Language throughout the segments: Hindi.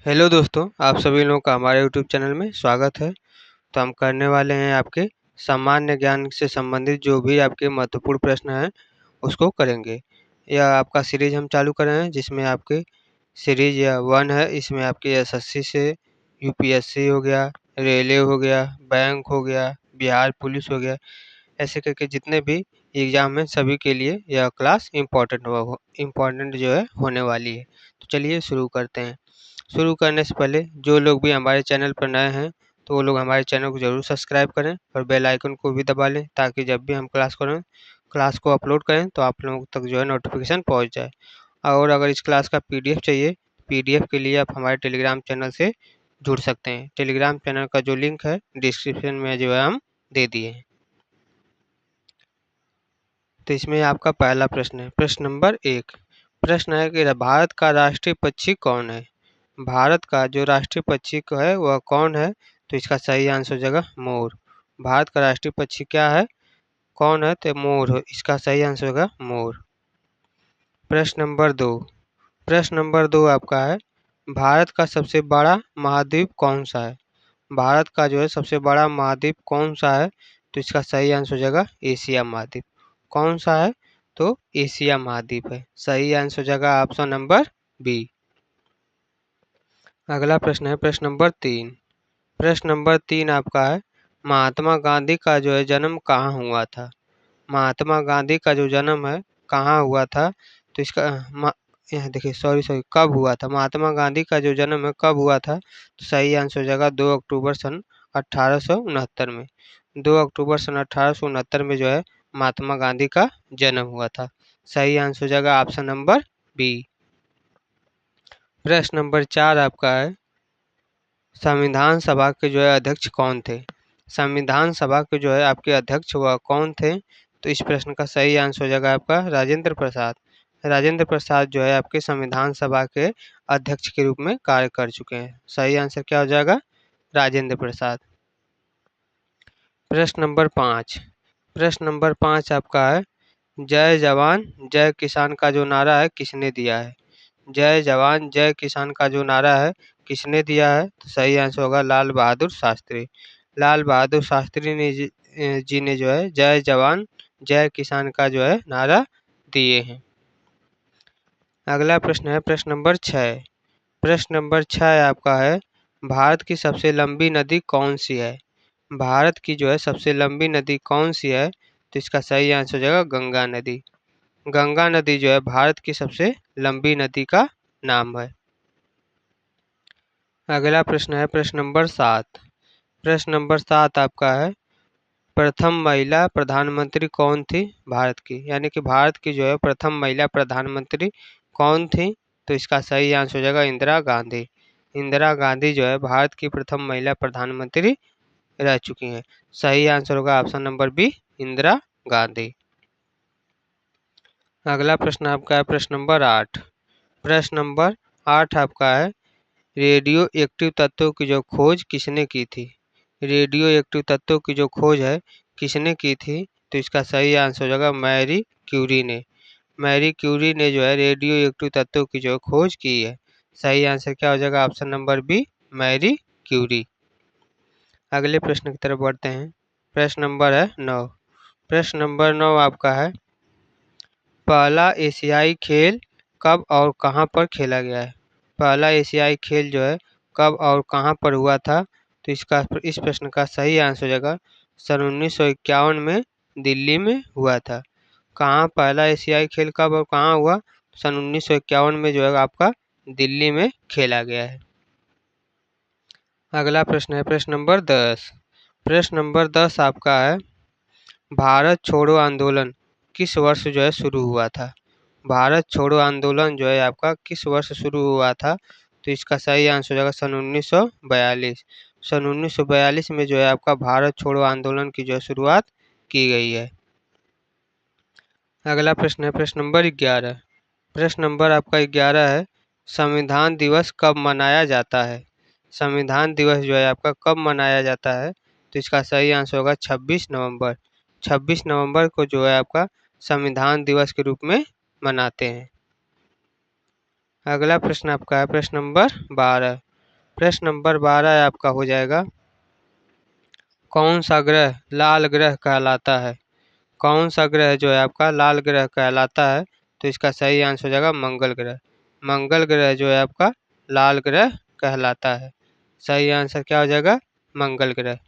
हेलो दोस्तों, आप सभी लोगों का हमारे यूट्यूब चैनल में स्वागत है। तो हम करने वाले हैं आपके सामान्य ज्ञान से संबंधित जो भी आपके महत्वपूर्ण प्रश्न हैं, उसको करेंगे। यह आपका सीरीज हम चालू कर रहे हैं जिसमें आपके सीरीज या 1 है, इसमें आपके एसएससी से यूपीएससी हो गया, रेलवे हो गया, बैंक हो गया, बिहार पुलिस हो गया, ऐसे करके जितने भी एग्ज़ाम हैं सभी के लिए यह क्लास इम्पोर्टेंट जो है होने वाली है। तो चलिए शुरू करते हैं। शुरू करने से पहले जो लोग भी हमारे चैनल पर नए हैं तो वो लोग हमारे चैनल को ज़रूर सब्सक्राइब करें और बेल आइकन को भी दबा लें ताकि जब भी हम क्लास को अपलोड करें तो आप लोगों तक जो है नोटिफिकेशन पहुंच जाए। और अगर इस क्लास का पीडीएफ चाहिए, पीडीएफ के लिए आप हमारे टेलीग्राम चैनल से जुड़ सकते हैं। टेलीग्राम चैनल का जो लिंक है डिस्क्रिप्शन में जो है हम दे दिए हैं। तो इसमें आपका पहला प्रश्न है, प्रश्न नंबर 1। प्रश्न है कि भारत का राष्ट्रीय पक्षी कौन है? भारत का जो राष्ट्रीय पक्षी है वह कौन है? तो इसका सही आंसर हो जाएगा मोर। भारत का राष्ट्रीय पक्षी क्या है, कौन है? तो मोर है, इसका सही आंसर होगा मोर। प्रश्न नंबर 2। प्रश्न नंबर 2 आपका है, भारत का सबसे बड़ा महाद्वीप कौन सा है? भारत का जो है सबसे बड़ा महाद्वीप कौन सा है? तो इसका सही आंसर हो जाएगा एशिया महाद्वीप। कौन सा है? तो एशिया महाद्वीप है। सही आंसर हो जाएगा ऑप्शन नंबर बी। अगला प्रश्न है प्रश्न नंबर 3। प्रश्न नंबर 3 आपका है, महात्मा गांधी का जो है जन्म कहाँ हुआ था? महात्मा गांधी का जो जन्म है कहाँ हुआ था? तो इसका यहाँ देखिए सॉरी कब हुआ था? महात्मा गांधी का जो जन्म है कब हुआ था? तो सही आंसर हो जाएगा 2 अक्टूबर सन 1869 में। 2 अक्टूबर सन 1869 में जो है महात्मा गांधी का जन्म हुआ था। सही आंसर हो जाएगा ऑप्शन नंबर बी। प्रश्न नंबर 4 आपका है, संविधान सभा के जो है अध्यक्ष कौन थे? संविधान सभा के जो है आपके अध्यक्ष वह कौन थे? तो इस प्रश्न का सही आंसर हो जाएगा आपका राजेंद्र प्रसाद। राजेंद्र प्रसाद जो है आपके संविधान सभा के अध्यक्ष के रूप में कार्य कर चुके हैं। सही आंसर क्या हो जाएगा? राजेंद्र प्रसाद। प्रश्न नंबर 5। प्रश्न नंबर 5 आपका है, जय जवान जय किसान का जो नारा है किसने दिया है? जय जवान जय किसान का जो नारा है किसने दिया है? तो सही आंसर होगा लाल बहादुर शास्त्री। लाल बहादुर शास्त्री जी ने जो है जय जवान जय किसान का जो है नारा दिए हैं। अगला प्रश्न है प्रश्न नंबर 6। प्रश्न नंबर 6 आपका है, भारत की सबसे लंबी नदी कौन सी है? भारत की जो है सबसे लंबी नदी कौन सी है? तो इसका सही आंसर हो जाएगा गंगा नदी। गंगा नदी जो है भारत की सबसे लंबी नदी का नाम है। अगला प्रश्न है प्रश्न नंबर 7। प्रश्न नंबर 7 आपका है, प्रथम महिला प्रधानमंत्री कौन थी भारत की? यानी कि भारत की जो है प्रथम महिला प्रधानमंत्री कौन थी? तो इसका सही आंसर हो जाएगा इंदिरा गांधी। इंदिरा गांधी जो है भारत की प्रथम महिला प्रधानमंत्री रह चुकी हैं। सही आंसर होगा option number B, Indira Gandhi. अगला प्रश्न आपका है प्रश्न नंबर 8। प्रश्न नंबर 8 आपका है, रेडियो एक्टिव तत्वों की जो खोज किसने की थी? रेडियो एक्टिव तत्वों की जो खोज है किसने की थी? तो इसका सही आंसर हो जाएगा मैरी क्यूरी ने। मैरी क्यूरी ने जो है रेडियो एक्टिव तत्वों की जो खोज की है। सही आंसर क्या हो जाएगा? Option number B, Marie Curie. अगले प्रश्न की तरफ बढ़ते हैं। प्रश्न नंबर है 9। प्रश्न नंबर 9 आपका है, पहला एशियाई खेल कब और कहाँ पर खेला गया है? पहला एशियाई खेल जो है कब और कहाँ पर हुआ था? तो इस प्रश्न का सही आंसर हो जाएगा सन 1951 में दिल्ली में हुआ था। कहाँ पहला एशियाई खेल कब और कहाँ हुआ? सन 1951 में जो है आपका दिल्ली में खेला गया है। अगला प्रश्न है प्रश्न नंबर 10। प्रश्न नंबर 10 आपका है, भारत छोड़ो आंदोलन किस वर्ष जो है शुरू हुआ था? भारत छोड़ो आंदोलन जो है आपका किस वर्ष शुरू हुआ था? तो इसका सही आंसर हो जाएगा सन 1942। सन 1942 में जो है आपका भारत छोड़ो आंदोलन की जो है शुरुआत की गई है। अगला प्रश्न है प्रश्न नंबर 11। प्रश्न नंबर आपका 11 है, संविधान दिवस कब मनाया जाता है? संविधान दिवस जो है आपका कब मनाया जाता है? तो इसका सही आंसर होगा 26 नवंबर। 26 नवंबर को जो है आपका संविधान दिवस के रूप में मनाते हैं। अगला प्रश्न आपका है प्रश्न नंबर 12। प्रश्न नंबर 12 आपका हो जाएगा, कौन सा ग्रह लाल ग्रह कहलाता है? कौन सा ग्रह जो है आपका लाल ग्रह कहलाता है? तो इसका सही आंसर हो जाएगा मंगल ग्रह। मंगल ग्रह जो है आपका लाल ग्रह कहलाता है। सही आंसर क्या हो जाएगा? मंगल ग्रह।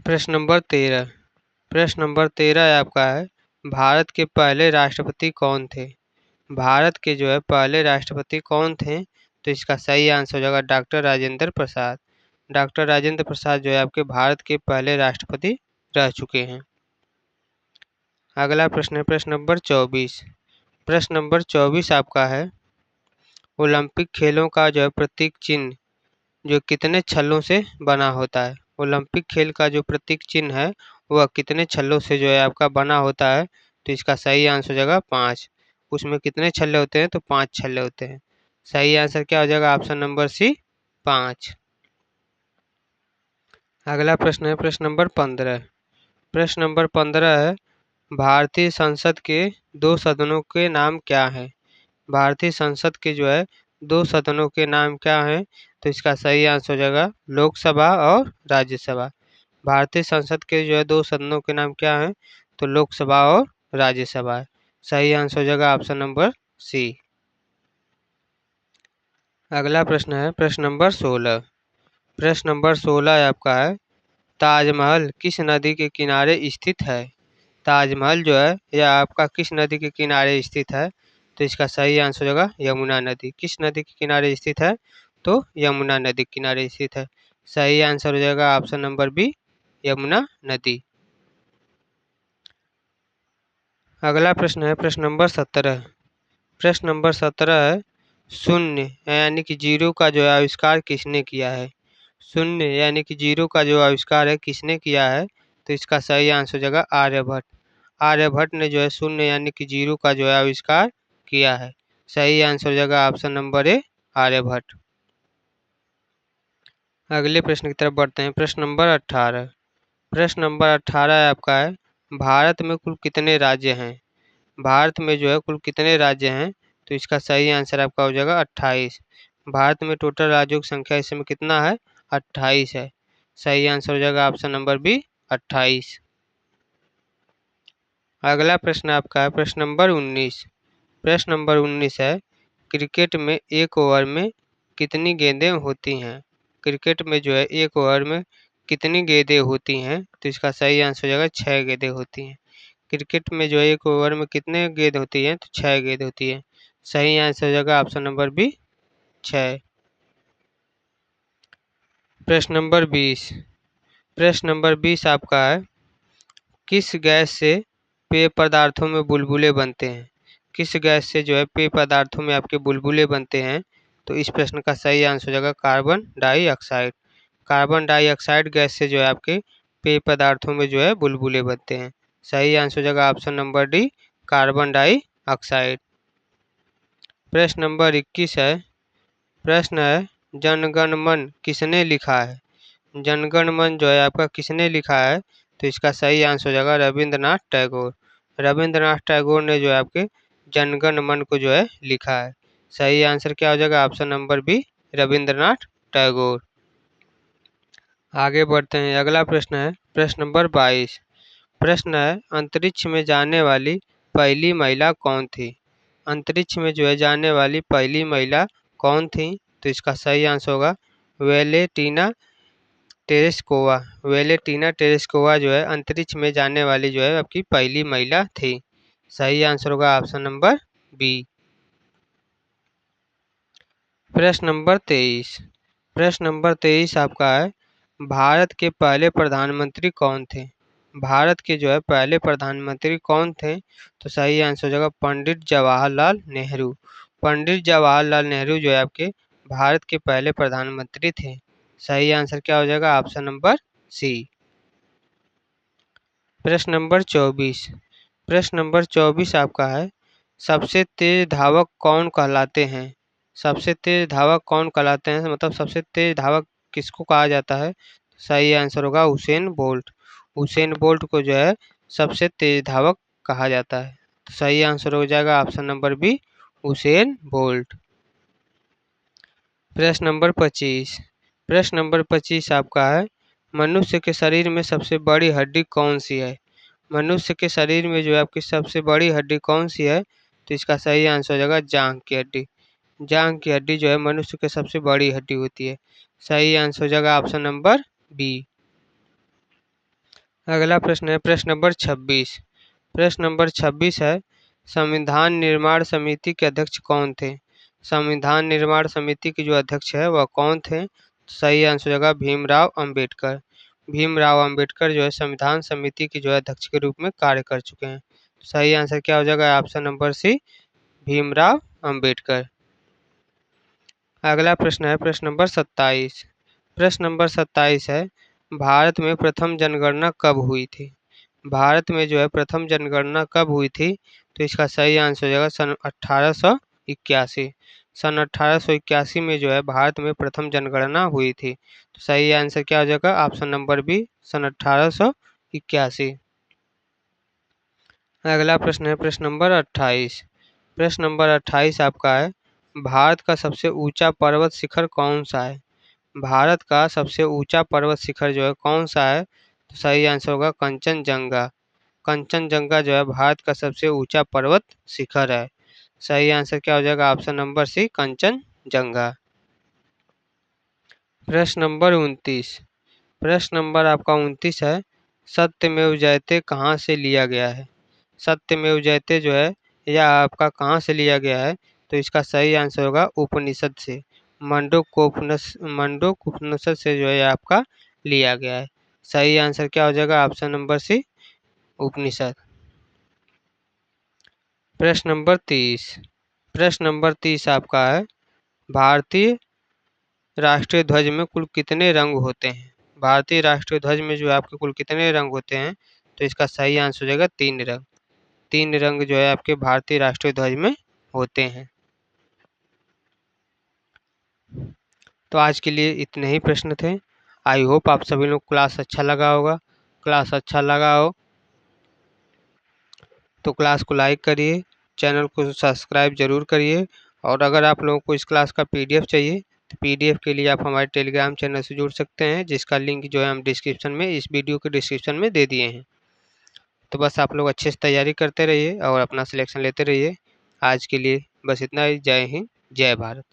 प्रश्न नंबर 13। प्रश्न नंबर 13 आपका है, भारत के पहले राष्ट्रपति कौन थे? भारत के जो है पहले राष्ट्रपति कौन थे? तो इसका सही आंसर हो जाएगा डॉक्टर राजेंद्र प्रसाद। डॉक्टर राजेंद्र प्रसाद जो है आपके भारत के पहले राष्ट्रपति रह चुके हैं। अगला प्रश्न है प्रश्न नंबर 24। प्रश्न नंबर 24 आपका है, ओलंपिक खेलों का जो है प्रतीक चिन्ह जो कितने छल्लों से बना होता है? ओलंपिक खेल का जो प्रतीक चिन्ह है वह कितने छल्लों से जो है आपका बना होता है? तो इसका सही आंसर हो जाएगा 5। उसमें कितने छल्ले होते हैं? तो 5 छल्ले होते हैं। सही आंसर क्या हो जाएगा? Option number C, 5। अगला प्रश्न है प्रश्न नंबर 15। प्रश्न नंबर 15 है, भारतीय संसद के 2 सदनों के नाम क्या हैं? भारतीय संसद के जो है 2 सदनों के नाम क्या हैं? तो इसका सही आंसर हो जाएगा लोकसभा और राज्यसभा। भारतीय संसद के जो है 2 सदनों के नाम क्या हैं? तो लोकसभा और राज्यसभा है। सही आंसर हो जाएगा ऑप्शन नंबर सी। अगला प्रश्न है प्रश्न नंबर 16। प्रश्न नंबर 16 आपका है, ताजमहल किस नदी के किनारे स्थित है? ताजमहल जो है यह आपका किस नदी के किनारे स्थित है? तो इसका सही आंसर होगा यमुना नदी। किस नदी के किनारे स्थित है? तो यमुना नदी के किनारे स्थित है। सही आंसर हो जाएगा ऑप्शन नंबर बी, यमुना नदी। अगला प्रश्न है प्रश्न नंबर 17। प्रश्न नंबर 17 है, शून्य यानी कि जीरो का जो है आविष्कार किसने किया है? शून्य यानी कि जीरो का जो आविष्कार है किसने किया है? तो इसका सही आंसर हो जाएगा आर्यभट्ट। आर्यभट्ट ने जो है शून्य यानी कि जीरो का जो है आविष्कार किया है। सही आंसर हो जाएगा ऑप्शन नंबर ए, आर्यभट्ट। अगले प्रश्न की तरफ बढ़ते हैं प्रश्न नंबर 18। प्रश्न नंबर 18 आपका है, भारत में कुल कितने राज्य हैं? भारत में जो है कुल कितने राज्य हैं? तो इसका सही आंसर आपका हो जाएगा 28। भारत में टोटल राज्यों की संख्या इस समय कितना है? 28 है। सही आंसर हो जाएगा ऑप्शन नंबर बी, 28। अगला प्रश्न आपका है प्रश्न नंबर 19। प्रश्न नंबर 19 है, क्रिकेट में एक ओवर में कितनी गेंदें होती हैं? क्रिकेट में जो है एक ओवर में कितनी गेंदें होती हैं? तो इसका सही आंसर हो जाएगा 6 गेंदें होती हैं। क्रिकेट में जो है एक ओवर में कितने गेंद होती हैं? तो 6 गेंद होती है। सही आंसर हो जाएगा ऑप्शन नंबर बी, 6। प्रश्न नंबर 20। प्रश्न नंबर 20 आपका है, किस गैस से पेय पदार्थों में बुलबुले बनते हैं? किस गैस से जो है पेय पदार्थों में आपके बुलबुले बनते हैं? तो इस प्रश्न का सही आंसर हो जाएगा carbon dioxide. Carbon dioxide gas से जो है आपके पेय पदार्थों में जो है बुलबुले बनते हैं। सही आंसर हो जाएगा option number D, carbon dioxide. प्रश्न नंबर 21 है। प्रश्न है, जनगण मन किसने लिखा है? जनगण मन जो है आपका किसने लिखा है? तो इसका सही आंसर हो जाएगा रविंद्रनाथ टैगोर। रविंद्रनाथ टैगोर ने जो है आपके जनगण मन को जो है लिखा है। सही आंसर क्या हो जाएगा? Option number B, Rabindranath Tagore. आगे बढ़ते हैं। अगला प्रश्न है प्रश्न नंबर 22। प्रश्न है, अंतरिक्ष में जाने वाली पहली महिला कौन थी? अंतरिक्ष में जो है जाने वाली पहली महिला कौन थी? तो इसका सही आंसर होगा वेलेटिना टेरेस्कोवा। वेलेटिना टेरेस्कोवा जो है अंतरिक्ष में जाने वाली जो है आपकी पहली महिला थी। सही आंसर होगा ऑप्शन नंबर बी। प्रश्न नंबर 23। प्रश्न नंबर 23 आपका है, भारत के पहले प्रधानमंत्री कौन थे? भारत के जो है पहले प्रधानमंत्री कौन थे? तो सही आंसर हो जाएगा पंडित जवाहरलाल नेहरू। पंडित जवाहरलाल नेहरू जो है आपके भारत के पहले प्रधानमंत्री थे। सही आंसर क्या हो जाएगा? Option number C. प्रश्न नंबर 24। प्रश्न नंबर 24 आपका है, सबसे तेज धावक कौन कहलाते हैं? सबसे तेज धावक कौन कहलाते हैं? मतलब सबसे तेज धावक किसको कहा जाता है? सही आंसर होगा उसेन बोल्ट। उसेन बोल्ट को जो है सबसे तेज धावक कहा जाता है। तो सही आंसर हो जाएगा option number B, Usain Bolt. प्रश्न नंबर 25। प्रश्न नंबर 25 आपका है, मनुष्य के शरीर में सबसे बड़ी हड्डी कौन सी है? मनुष्य के शरीर में जो है आपकी सबसे बड़ी हड्डी कौन सी है? तो इसका सही आंसर हो जाएगा जांघ की हड्डी। जांघ की हड्डी जो है मनुष्य की सबसे बड़ी हड्डी होती है। सही आंसर हो जाएगा ऑप्शन नंबर बी। अगला प्रश्न है प्रश्न नंबर 26। प्रश्न नंबर 26 है, संविधान निर्माण समिति के अध्यक्ष कौन थे? संविधान निर्माण समिति के जो अध्यक्ष है वह कौन थे? सही आंसर हो जाएगा भीमराव अंबेडकर। भीमराव अंबेडकर जो है संविधान समिति के जो है अध्यक्ष के रूप में कार्य कर चुके हैं। सही आंसर क्या हो जाएगा? Option number C, Bhimrao Ambedkar. अगला प्रश्न है प्रश्न नंबर 27। प्रश्न नंबर 27 है, भारत में प्रथम जनगणना कब हुई थी? भारत में जो है प्रथम जनगणना कब हुई थी? तो इसका सही आंसर हो जाएगा सन 1881। सन 1881 में जो है भारत में प्रथम जनगणना हुई थी। तो सही आंसर क्या हो जाएगा? ऑप्शन नंबर बी, सन 1881। अगला प्रश्न है प्रश्न नंबर 28। प्रश्न नंबर 28 आपका है, भारत का सबसे ऊंचा पर्वत शिखर कौन सा है? भारत का सबसे ऊंचा पर्वत शिखर जो है कौन सा है? तो सही आंसर होगा कंचनजंगा। कंचनजंगा जो है भारत का सबसे ऊंचा पर्वत शिखर है। सही आंसर क्या हो जाएगा? Option number C, Kanchenjunga. प्रश्न नंबर 29। प्रश्न नंबर आपका 29 है, सत्यमेव जयते कहाँ से लिया गया है? सत्यमेव जयते जो है यह आपका कहाँ से लिया गया है? तो इसका सही आंसर होगा उपनिषद से। मंडूक उपनिषद से जो है आपका लिया गया है। सही आंसर क्या हो जाएगा? ऑप्शन नंबर सी, उपनिषद। प्रश्न नंबर 30। प्रश्न नंबर 30 आपका है, भारतीय राष्ट्रीय ध्वज में कुल कितने रंग होते हैं? भारतीय राष्ट्रीय ध्वज में जो है आपके कुल कितने रंग होते हैं? तो इसका सही आंसर हो जाएगा 3 रंग। 3 रंग जो है आपके भारतीय राष्ट्रीय ध्वज में होते हैं। तो आज के लिए इतने ही प्रश्न थे। आई होप आप सभी लोग क्लास अच्छा लगा होगा। क्लास अच्छा लगा हो तो क्लास को लाइक करिए, चैनल को सब्सक्राइब जरूर करिए, और अगर आप लोगों को इस क्लास का पीडीएफ चाहिए तो पीडीएफ के लिए आप हमारे टेलीग्राम चैनल से जुड़ सकते हैं, जिसका लिंक जो है हम डिस्क्रिप्शन में, इस वीडियो के डिस्क्रिप्शन में दे दिए हैं। तो बस आप लोग अच्छे से तैयारी करते रहिए और अपना सिलेक्शन लेते रहिए। आज के लिए बस इतना ही। जय हिंद, जय भारत।